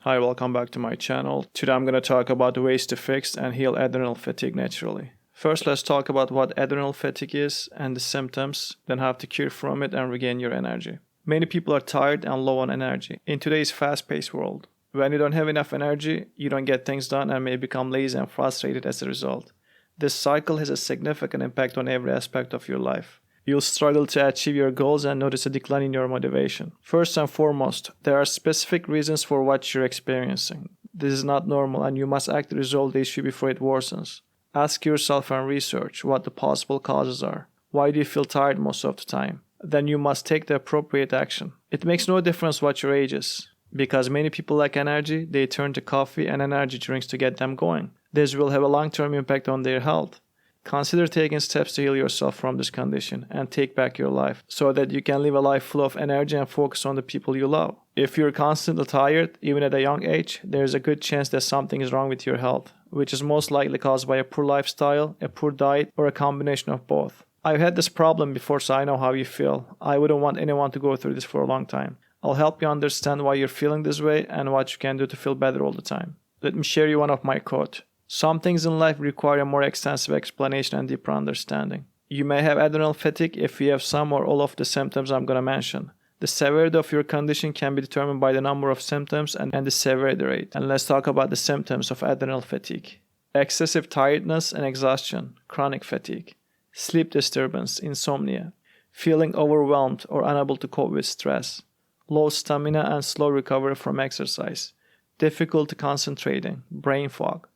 Hi, welcome back to my channel. Today I'm going to talk about the ways to fix and heal adrenal fatigue naturally. First, let's talk about what adrenal fatigue is and the symptoms, then how to cure from it and regain your energy. Many people are tired and low on energy in today's fast-paced world. When you don't have enough energy, you don't get things done and may become lazy and frustrated as a result. This cycle has a significant impact on every aspect of your life. You'll struggle to achieve your goals and notice a decline in your motivation. First and foremost, there are specific reasons for what you're experiencing. This is not normal and you must act to resolve the issue before it worsens. Ask yourself and research what the possible causes are. Why do you feel tired most of the time? Then you must take the appropriate action. It makes no difference what your age is. Because many people lack energy, they turn to coffee and energy drinks to get them going. This will have a long-term impact on their health. Consider taking steps to heal yourself from this condition and take back your life so that you can live a life full of energy and focus on the people you love. If you're constantly tired, even at a young age, there's a good chance that something is wrong with your health, which is most likely caused by a poor lifestyle, a poor diet, or a combination of both. I've had this problem before, so I know how you feel. I wouldn't want anyone to go through this for a long time. I'll help you understand why you're feeling this way and what you can do to feel better all the time. Let me share you one of my quotes. Some things in life require a more extensive explanation and deeper understanding. You may have adrenal fatigue if you have some or all of the symptoms I'm going to mention. The severity of your condition can be determined by the number of symptoms and the severity rate. And let's talk about the symptoms of adrenal fatigue. Excessive tiredness and exhaustion, chronic fatigue, sleep disturbance, insomnia, feeling overwhelmed or unable to cope with stress, low stamina and slow recovery from exercise, difficulty concentrating, brain fog,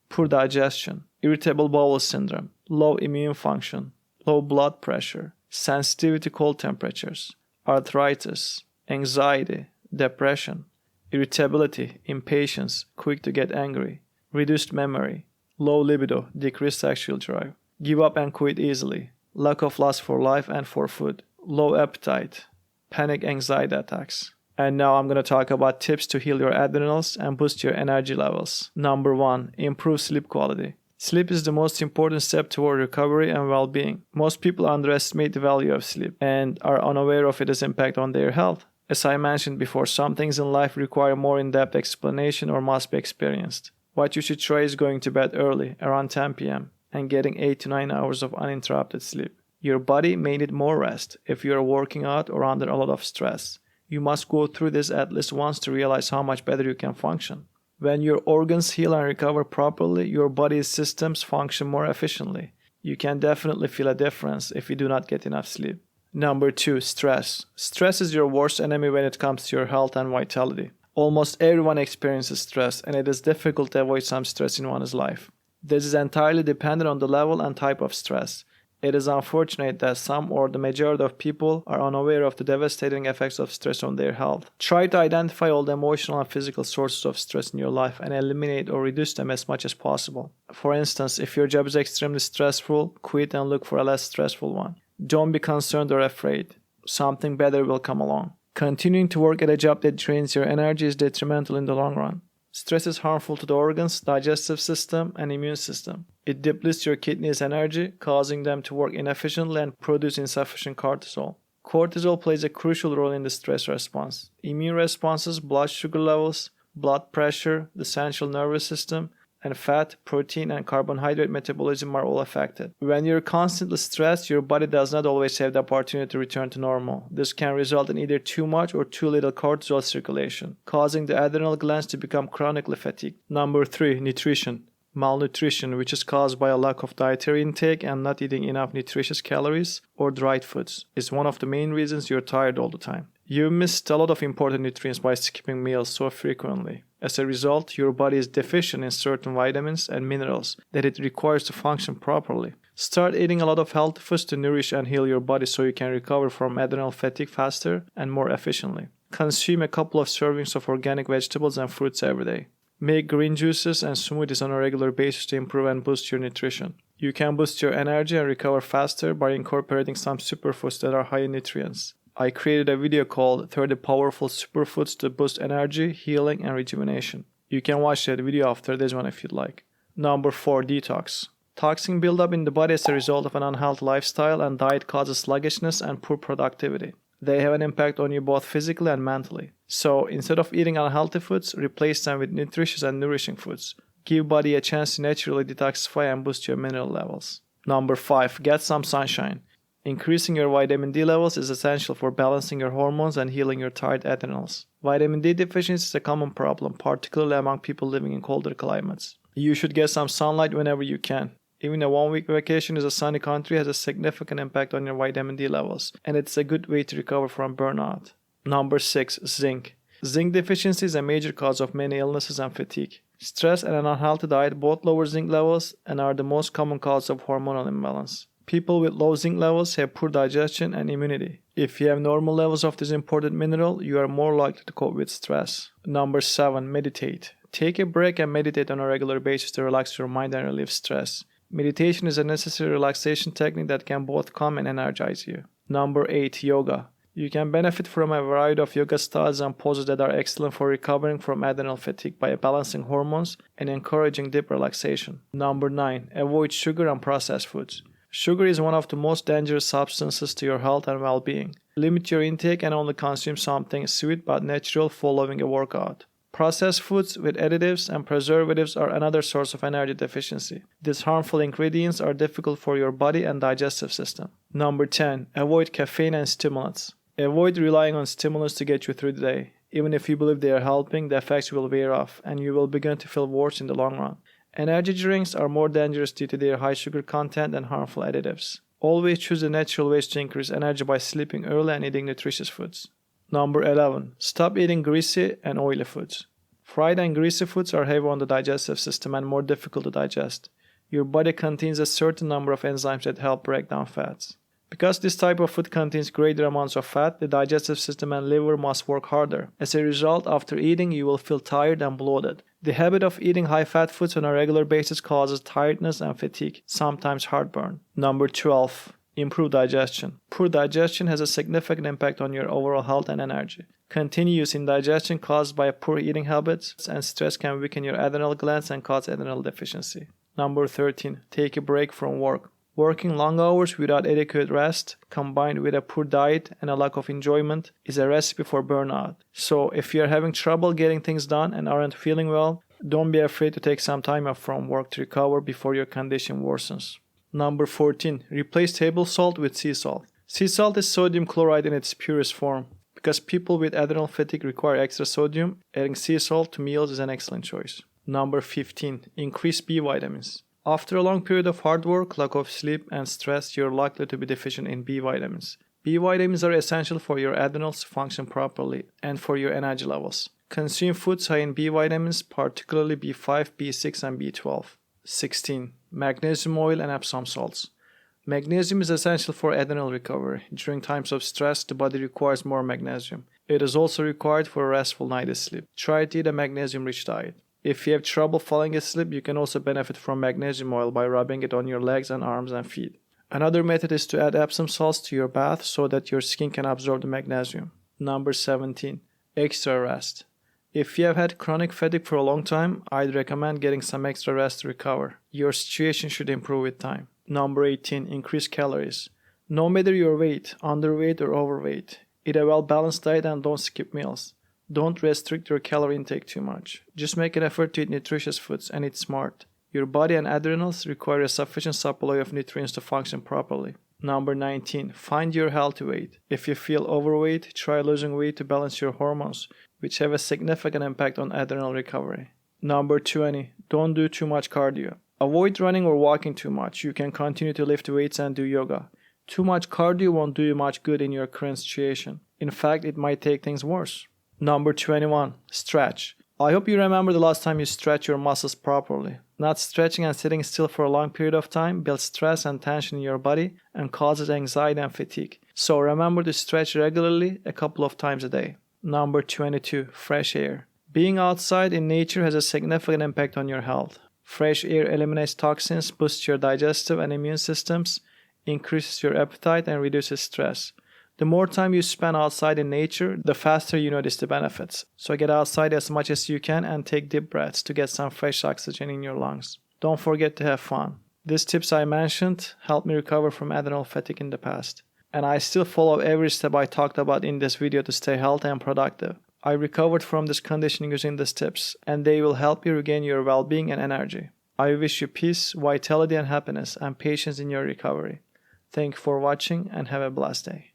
poor digestion, irritable bowel syndrome, low immune function, low blood pressure, sensitivity to cold temperatures, arthritis, anxiety, depression, irritability, impatience, quick to get angry, reduced memory, low libido, decreased sexual drive, give up and quit easily, lack of lust for life and for food, low appetite, panic anxiety attacks. And now I'm going to talk about tips to heal your adrenals and boost your energy levels. Number 1. Improve sleep quality. Sleep is the most important step toward recovery and well-being. Most people underestimate the value of sleep and are unaware of its impact on their health. As I mentioned before, some things in life require more in-depth explanation or must be experienced. What you should try is going to bed early, around 10 p.m., and getting 8 to 9 hours of uninterrupted sleep. Your body may need more rest if you are working out or under a lot of stress. You must go through this at least once to realize how much better you can function. When your organs heal and recover properly, your body's systems function more efficiently. You can definitely feel a difference if you do not get enough sleep. Number 2. Stress. Stress is your worst enemy when it comes to your health and vitality. Almost everyone experiences stress, and it is difficult to avoid some stress in one's life. This is entirely dependent on the level and type of stress. It is unfortunate that some or the majority of people are unaware of the devastating effects of stress on their health. Try to identify all the emotional and physical sources of stress in your life and eliminate or reduce them as much as possible. For instance, if your job is extremely stressful, quit and look for a less stressful one. Don't be concerned or afraid. Something better will come along. Continuing to work at a job that drains your energy is detrimental in the long run. Stress is harmful to the organs, digestive system, and immune system. It depletes your kidneys' energy, causing them to work inefficiently and produce insufficient cortisol. Cortisol plays a crucial role in the stress response. Immune responses, blood sugar levels, blood pressure, the central nervous system, and fat, protein, and carbohydrate metabolism are all affected. When you're constantly stressed, your body does not always have the opportunity to return to normal. This can result in either too much or too little cortisol circulation, causing the adrenal glands to become chronically fatigued. Number 3. Nutrition. Malnutrition, which is caused by a lack of dietary intake and not eating enough nutritious calories or dried foods, is one of the main reasons you're tired all the time. You missed a lot of important nutrients by skipping meals so frequently. As a result, your body is deficient in certain vitamins and minerals that it requires to function properly. Start eating a lot of healthy foods to nourish and heal your body so you can recover from adrenal fatigue faster and more efficiently. Consume a couple of servings of organic vegetables and fruits every day. Make green juices and smoothies on a regular basis to improve and boost your nutrition. You can boost your energy and recover faster by incorporating some superfoods that are high in nutrients. I created a video called 30 Powerful Superfoods to Boost Energy, Healing, and Rejuvenation. You can watch that video after this one if you'd like. Number 4. Detox. Toxin buildup in the body as a result of an unhealthy lifestyle and diet causes sluggishness and poor productivity. They have an impact on you both physically and mentally. So instead of eating unhealthy foods, replace them with nutritious and nourishing foods. Give body a chance to naturally detoxify and boost your mineral levels. Number 5. Get some sunshine. Increasing your vitamin D levels is essential for balancing your hormones and healing your tired adrenals. Vitamin D deficiency is a common problem, particularly among people living in colder climates. You should get some sunlight whenever you can. Even a 1-week vacation in a sunny country has a significant impact on your vitamin D levels, and it's a good way to recover from burnout. Number 6. Zinc. Zinc deficiency is a major cause of many illnesses and fatigue. Stress and an unhealthy diet both lower zinc levels and are the most common cause of hormonal imbalance. People with low zinc levels have poor digestion and immunity. If you have normal levels of this important mineral, you are more likely to cope with stress. Number 7. Meditate. Take a break and meditate on a regular basis to relax your mind and relieve stress. Meditation is a necessary relaxation technique that can both calm and energize you. Number 8. Yoga. You can benefit from a variety of yoga styles and poses that are excellent for recovering from adrenal fatigue by balancing hormones and encouraging deep relaxation. Number 9. Avoid sugar and processed foods. Sugar is one of the most dangerous substances to your health and well-being. Limit your intake and only consume something sweet but natural following a workout. Processed foods with additives and preservatives are another source of energy deficiency. These harmful ingredients are difficult for your body and digestive system. Number 10. Avoid caffeine and stimulants. Avoid relying on stimulants to get you through the day. Even if you believe they are helping, the effects will wear off and you will begin to feel worse in the long run. Energy drinks are more dangerous due to their high sugar content and harmful additives. Always choose the natural ways to increase energy by sleeping early and eating nutritious foods. Number 11. Stop eating greasy and oily foods. Fried and greasy foods are heavy on the digestive system and more difficult to digest. Your body contains a certain number of enzymes that help break down fats. Because this type of food contains greater amounts of fat, the digestive system and liver must work harder. As a result, after eating, you will feel tired and bloated. The habit of eating high-fat foods on a regular basis causes tiredness and fatigue, sometimes heartburn. Number 12. Improve digestion. Poor digestion has a significant impact on your overall health and energy. Continuous indigestion caused by poor eating habits and stress can weaken your adrenal glands and cause adrenal deficiency. Number 13. Take a break from work. Working long hours without adequate rest, combined with a poor diet and a lack of enjoyment, is a recipe for burnout. So, if you are having trouble getting things done and aren't feeling well, don't be afraid to take some time off from work to recover before your condition worsens. Number 14. Replace table salt with sea salt. Sea salt is sodium chloride in its purest form. Because people with adrenal fatigue require extra sodium, adding sea salt to meals is an excellent choice. Number 15. Increase B vitamins. After a long period of hard work, lack of sleep, and stress, you're likely to be deficient in B vitamins. B vitamins are essential for your adrenals to function properly and for your energy levels. Consume foods high in B vitamins, particularly B5, B6, and B12. 16. Magnesium oil and Epsom salts. Magnesium is essential for adrenal recovery. During times of stress, the body requires more magnesium. It is also required for a restful night's sleep. Try to eat a magnesium-rich diet. If you have trouble falling asleep, you can also benefit from magnesium oil by rubbing it on your legs and arms and feet. Another method is to add Epsom salts to your bath so that your skin can absorb the magnesium. Number 17. Extra rest. If you have had chronic fatigue for a long time, I'd recommend getting some extra rest to recover. Your situation should improve with time. Number 18. Increase calories. No matter your weight, underweight or overweight, eat a well-balanced diet and don't skip meals. Don't restrict your calorie intake too much. Just make an effort to eat nutritious foods and eat smart. Your body and adrenals require a sufficient supply of nutrients to function properly. Number 19. Find your healthy weight. If you feel overweight, try losing weight to balance your hormones, which have a significant impact on adrenal recovery. Number 20. Don't do too much cardio. Avoid running or walking too much. You can continue to lift weights and do yoga. Too much cardio won't do you much good in your current situation. In fact, it might take things worse. Number 21. Stretch. I hope you remember the last time you stretched your muscles properly. Not stretching and sitting still for a long period of time builds stress and tension in your body and causes anxiety and fatigue. So remember to stretch regularly a couple of times a day. Number 22. Fresh air. Being outside in nature has a significant impact on your health. Fresh air eliminates toxins, boosts your digestive and immune systems, increases your appetite, and reduces stress. The more time you spend outside in nature, the faster you notice the benefits. So get outside as much as you can and take deep breaths to get some fresh oxygen in your lungs. Don't forget to have fun. These tips I mentioned helped me recover from adrenal fatigue in the past. And I still follow every step I talked about in this video to stay healthy and productive. I recovered from this condition using these tips, and they will help you regain your well-being and energy. I wish you peace, vitality, and happiness, and patience in your recovery. Thank you for watching, and have a blessed day.